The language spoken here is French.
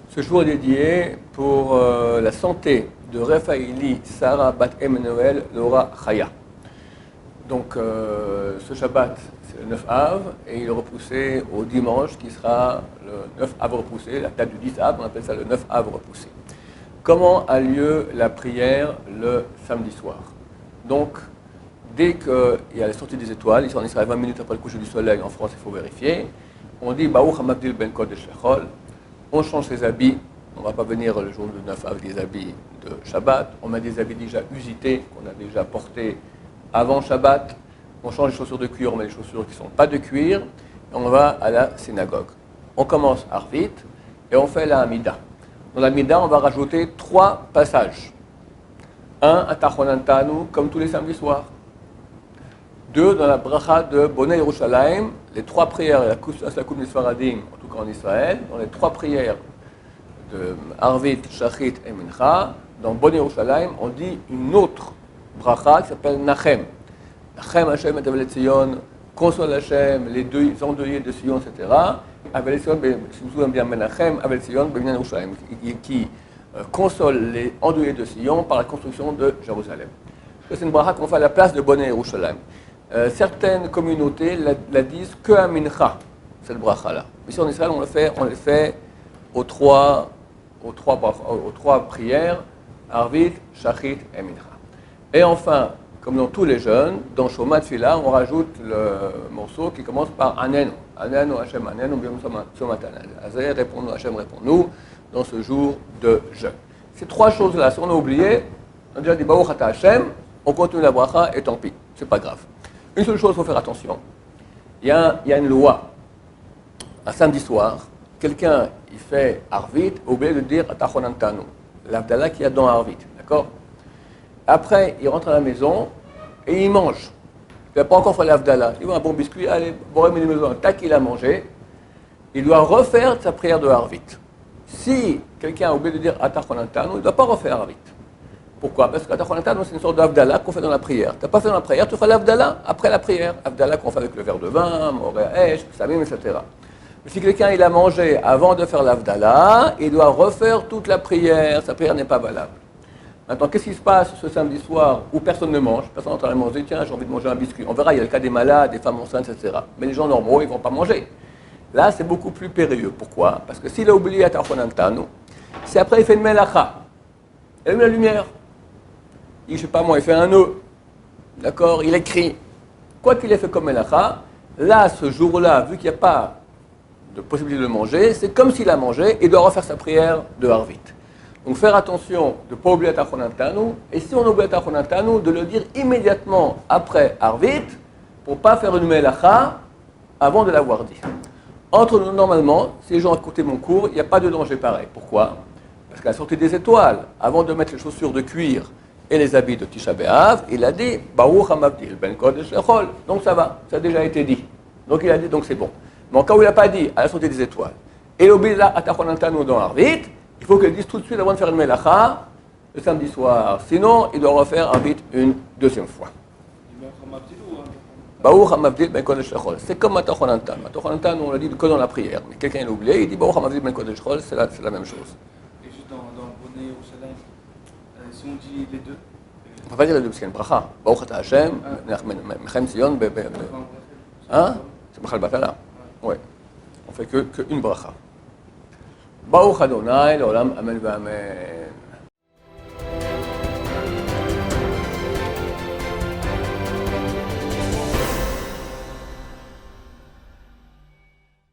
Ce jour est dédié pour la santé de Raphaëli Sarah Bat Emmanuel Laura Chaya. Donc ce Shabbat, c'est le 9 Av, et il est repoussé au dimanche qui sera le 9 Av repoussé, la date du 10 Av, on appelle ça le 9 Av repoussé. Comment a lieu la prière le samedi soir? Donc, dès qu'il y a la sortie des étoiles, ici en Israël 20 minutes après le coucher du soleil, en France il faut vérifier, on dit Baruch HaMavdil Ben Kodesh Lechol. On change ses habits, on ne va pas venir le jour du 9 avec des habits de Shabbat, on met des habits déjà usités, qu'on a déjà portés avant Shabbat, on change les chaussures de cuir, on met les chaussures qui ne sont pas de cuir, et on va à la synagogue. On commence Arvit, et on fait la Hamida. Dans la Hamida, on va rajouter 3 passages. 1 à Tachonantanu, comme tous les samedis soirs. 2 dans la bracha de Bonei Yerushalayim, les 3 prières, la Coupe Nisfaradim, en tout cas en Israël, dans les 3 prières de Arvit, Shachit et Mincha, dans Bonei Yerushalayim, on dit une autre bracha qui s'appelle Nachem. Nachem Hashem et Avel Tzion, console Hashem, les endeuillés de Sion, etc. Avel Tzion, si vous vous souvenez bien, Menachem, Avel Tzion, Benyan Yerushalayim, qui console les endeuillés de Sion par la construction de Jérusalem. C'est une bracha qu'on fait à la place de Bonei Yerushalayim. Certaines communautés la disent que à Mincha, cette bracha-là. Ici en Israël, on le fait aux trois prières, Arvit, Shachit et Mincha. Et enfin, comme dans tous les jeûnes, dans Shoma Tfila, on rajoute le morceau qui commence par Anenu. Anenu Hashem Anenu, B'yom Somatanel. Azeh, réponds-nous, Hashem, réponds-nous, dans ce jour de jeûne. Ces 3 choses-là, si on a oublié, on a déjà dit Baruch Ata Hashem, on continue la bracha et tant pis, c'est pas grave. Une seule chose, il faut faire attention. Il y a une loi. Un samedi soir, quelqu'un, il fait Arvit, oublié de dire Atachonantanu, l'Avdallah qu'il y a dans Arvit, d'accord? Après, il rentre à la maison et il mange. Il n'a pas encore fait l'Avdallah. Il veut un bon biscuit, allez, bon, tac, il a mangé. Il doit refaire sa prière de Arvit. Si quelqu'un a oublié de dire Atachonantanu, il ne doit pas refaire Arvit. Pourquoi? Parce que l'Atachonantanu, c'est une sorte d'Avdallah qu'on fait dans la prière. Tu n'as pas fait dans la prière, tu fais l'Avdallah après la prière. Avdallah qu'on fait avec le verre de vin, Moré Esh, Samim, etc. Mais si quelqu'un il a mangé avant de faire l'Avdallah, il doit refaire toute la prière. Sa prière n'est pas valable. Maintenant, qu'est-ce qui se passe ce samedi soir où personne ne mange? Personne n'est en train de manger, tiens, j'ai envie de manger un biscuit. On verra, il y a le cas des malades, des femmes enceintes, etc. Mais les gens normaux, ils ne vont pas manger. Là, c'est beaucoup plus périlleux. Pourquoi? Parce que s'il a oublié Atachonantanu, si après il fait une melacha, il allume la lumière. Je ne sais pas moi, il fait un nœud. D'accord? Il écrit. Quoi qu'il ait fait comme melacha, là, ce jour-là, vu qu'il n'y a pas de possibilité de manger, c'est comme s'il a mangé, il doit refaire sa prière de Harvit. Donc faire attention de ne pas oublier Atachonantanu, et si on oublie Atachonantanu, de le dire immédiatement après Harvit, pour ne pas faire une melacha avant de l'avoir dit. Entre nous, normalement, si les gens écoutaient mon cours, il n'y a pas de danger pareil. Pourquoi? Parce qu'à la sortie des étoiles, avant de mettre les chaussures de cuir et les habits de Tisha B'Av, il a dit Baruch HaMavdil Ben Kodesh Lechol. Donc ça va, ça a déjà été dit. Donc il a dit, donc c'est bon. Mais en cas où il n'a pas dit, à la sortie des étoiles, et il oublie là Atachonantanu dans Arvit, il faut qu'il dise tout de suite avant de faire une melacha le samedi soir. Sinon, il doit refaire Arvit une deuxième fois. Baruch HaMavdil Ben Kodesh Lechol. C'est comme Atachonantanu. Atachonantanu, on l'a dit que dans la prière. Mais quelqu'un l'a oublié, il dit Baruch HaMavdil Ben Kodesh Lechol, c'est la même chose. Et juste dans Bonei Yerushalayim, si on dit les deux. On ne peut pas dire les deux parce qu'il y a une bracha. Baruch Ata Hashem, Mechem Tzion, hein? C'est Brachal Batala. Oui. On fait qu'une bracha. Baruch Adonai, l'olam, amen, amen.